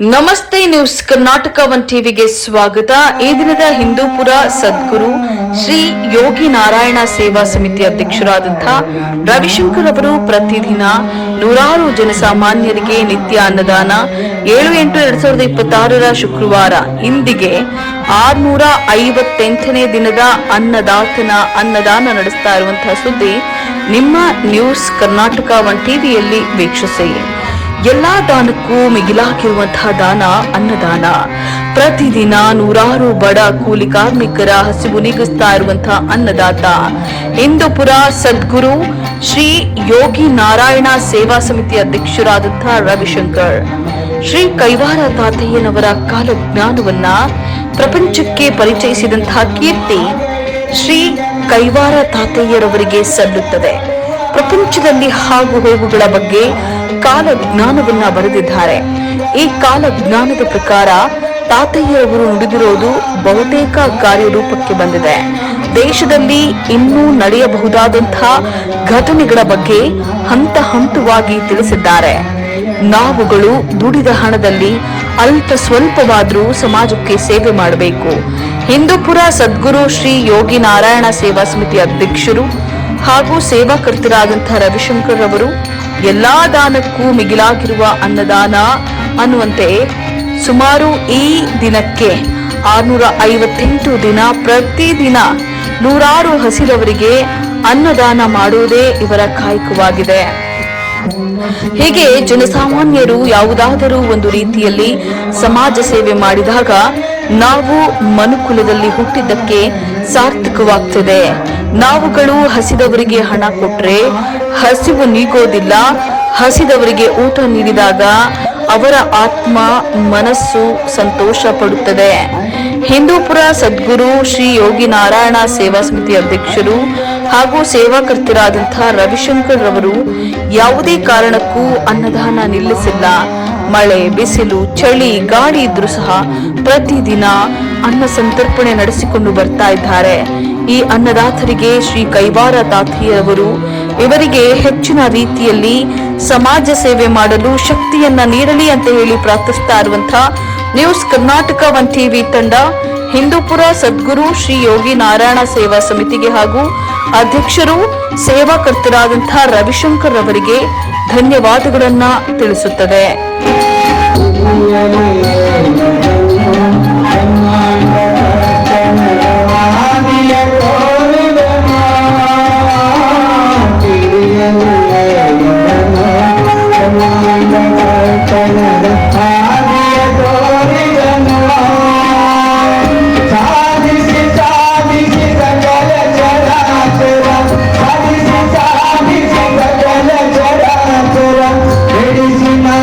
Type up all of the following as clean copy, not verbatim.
ನಮಸ್ತೆ news Karnataka one ಟಿವಿಗೆ ಸ್ವಾಗತ. ಈ ದಿನದ ಹಿಂದೂಪುರ ಸದ್ಗುರು ಶ್ರೀ ಯೋಗಿ ನಾರಾಯಣ ಸೇವಾ ಸಮಿತಿ ಅಧ್ಯಕ್ಷರಾದಂತಹ ರವಿಶಂಕರ್ ಅವರು ಪ್ರತಿದಿನ ನೂರಾರು ಜನಸಾಮಾನ್ಯರಿಗೆ ನಿತ್ಯ ಅನ್ನದಾನ 7/8/2026 ಶುಕ್ರವಾರ ಇಂದಿಗೆ 658ನೇ ದಿನದ ಅನ್ನದಾನ ನಡೆಸ್ತಾ ಇರುವಂತಹ ಸುದ್ದಿ ನಿಮ್ಮ ನ್ಯೂಸ್ ಕರ್ನಾಟಕ ಒನ್ ಟಿವಿಯಲ್ಲಿ ವೀಕ್ಷಿಸಿ. ಎಲ್ಲಾ ದಾನಕ್ಕೂ ಮಿಗಿಲಾಗಿರುವಂತಹ ದಾನ ಅನ್ನದಾನ. ಪ್ರತಿದಿನ ನೂರಾರು ಬಡ ಕೂಲಿ ಕಾರ್ಮಿಕರ ಹಸಿವು ನೀಗಿಸ್ತಾ ಇರುವಂತಹ ಅನ್ನದಾತ ಹಿಂದೂಪುರ ಸದ್ಗುರು ಶ್ರೀ ಯೋಗಿ ನಾರಾಯಣ ಸೇವಾ ಸಮಿತಿ ಅಧ್ಯಕ್ಷರಾದಂತಹ ರವಿಶಂಕರ್ ಶ್ರೀ ಕೈವಾರ ತಾತಯ್ಯನವರ ಕಾಲಜ್ಞಾನವನ್ನ ಪ್ರಪಂಚಕ್ಕೆ ಪರಿಚಯಿಸಿದಂತಹ ಕೀರ್ತಿ ಶ್ರೀ ಕೈವಾರ ತಾತಯ್ಯರವರಿಗೆ ಸಲ್ಲುತ್ತದೆ. ಪ್ರಪಂಚದಲ್ಲಿ ಹಾಗು ಹೋಗುಗಳ ಬಗ್ಗೆ ಕಾಲಜ್ಞಾನವನ್ನ ಬರೆದಿದ್ದಾರೆ. ಈ ಕಾಲಜ್ಞಾನದ ಪ್ರಕಾರ ತಾತಯ್ಯರವರು ನುಡಿದಿರೋದು ಬಹುತೇಕ ಕಾರ್ಯರೂಪಕ್ಕೆ ಬಂದಿದೆ. ದೇಶದಲ್ಲಿ ಇನ್ನೂ ನಡೆಯಬಹುದಾದಂತಹ ಘಟನೆಗಳ ಬಗ್ಗೆ ಹಂತ ಹಂತವಾಗಿ ತಿಳಿಸಿದ್ದಾರೆ. ನಾವುಗಳು ದುಡಿದ ಹಣದಲ್ಲಿ ಅಲ್ಪ ಸ್ವಲ್ಪವಾದರೂ ಸಮಾಜಕ್ಕೆ ಸೇವೆ ಮಾಡಬೇಕು. ಹಿಂದೂಪುರ ಸದ್ಗುರು ಶ್ರೀ ಯೋಗಿ ನಾರಾಯಣ ಸೇವಾ ಸಮಿತಿ ಅಧ್ಯಕ್ಷರು ಹಾಗೂ ಸೇವಾಕರ್ತರಾದಂತಹ ರವಿಶಂಕರ್ ಅವರು ಎಲ್ಲಾ ದಾನಕ್ಕೂ ಮಿಗಿಲಾಗಿರುವ ಅನ್ನದಾನ ಅನ್ನುವಂತೆ ಸುಮಾರು ಈ ದಿನಕ್ಕೆ 658 ದಿನ ಪ್ರತಿದಿನ ನೂರಾರು ಹಸಿದವರಿಗೆ ಅನ್ನದಾನ ಮಾಡುವುದೇ ಇವರ ಕಾಯಕವಾಗಿದೆ. ಹೀಗೆ ಜನಸಾಮಾನ್ಯರು ಯಾವುದಾದರೂ ಒಂದು ರೀತಿಯಲ್ಲಿ ಸಮಾಜ ಸೇವೆ ಮಾಡಿದಾಗ ನಾವು ಮನುಕುಲದಲ್ಲಿ ಹುಟ್ಟಿದ್ದಕ್ಕೆ ಸಾರ್ಥಕವಾಗ್ತದೆ. ನಾವುಗಳು ಹಸಿದವರಿಗೆ ಹಣ ಕೊಟ್ರೆ ಹಸಿವು ನೀಗೋದಿಲ್ಲ. ಹಸಿದವರಿಗೆ ಊಟ ನೀಡಿದಾಗ ಅವರ ಆತ್ಮ ಮನಸ್ಸು ಸಂತೋಷ ಪಡುತ್ತದೆ. ಹಿಂದೂಪುರ ಸದ್ಗುರು ಶ್ರೀ ಯೋಗಿ ನಾರಾಯಣ ಸೇವಾ ಸಮಿತಿ ಅಧ್ಯಕ್ಷರು ಹಾಗೂ ಸೇವಾಕರ್ತರಾದಂತಹ ರವಿಶಂಕರ್ ರವರು ಯಾವುದೇ ಕಾರಣಕ್ಕೂ ಅನ್ನದಾನ ನಿಲ್ಲಿಸಿಲ್ಲ. ಮಳೆ, ಬಿಸಿಲು, ಚಳಿ, ಗಾಳಿ ಇದ್ರೂ ಸಹ ಪ್ರತಿದಿನ ಅನ್ನ ಸಂತರ್ಪಣೆ ನಡೆಸಿಕೊಂಡು ಬರ್ತಾ ಇದ್ದಾರೆ. ಈ ಅನ್ನದಾತರಿಗೆ ಶ್ರೀ ಕೈವಾರ ತಾತಯ್ಯರವರು ಇವರಿಗೆ ಹೆಚ್ಚಿನ ರೀತಿಯಲ್ಲಿ ಸಮಾಜ ಸೇವೆ ಮಾಡಲು ಶಕ್ತಿಯನ್ನ ನೀಡಲಿ ಅಂತ ಹೇಳಿ ಪ್ರಾರ್ಥಿಸ್ತಾ ಇರುವಂತಹ ನ್ಯೂಸ್ ಕರ್ನಾಟಕ ಒನ್ ಟಿವಿ ತಂಡ ಹಿಂದೂಪುರ ಸದ್ಗುರು ಶ್ರೀ ಯೋಗಿ ನಾರಾಯಣ ಸೇವಾ ಸಮಿತಿಗೆ ಹಾಗೂ ಅಧ್ಯಕ್ಷರು ಸೇವಾಕರ್ತರಾದಂತಹ ರವಿಶಂಕರ್ ಅವರಿಗೆ ಧನ್ಯವಾದಗಳನ್ನ ತಿಳಿಸುತ್ತದೆ. Medicina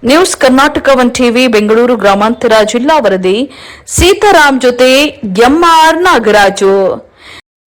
news Karnataka one TV Bengaluru ಗ್ರಾಮಾಂತರ ಜಿಲ್ಲಾ ವರದಿ ಸೀತಾರಾಮ್ ಜೊತೆ ಎಂಆರ್ ನಾಗರಾಜು.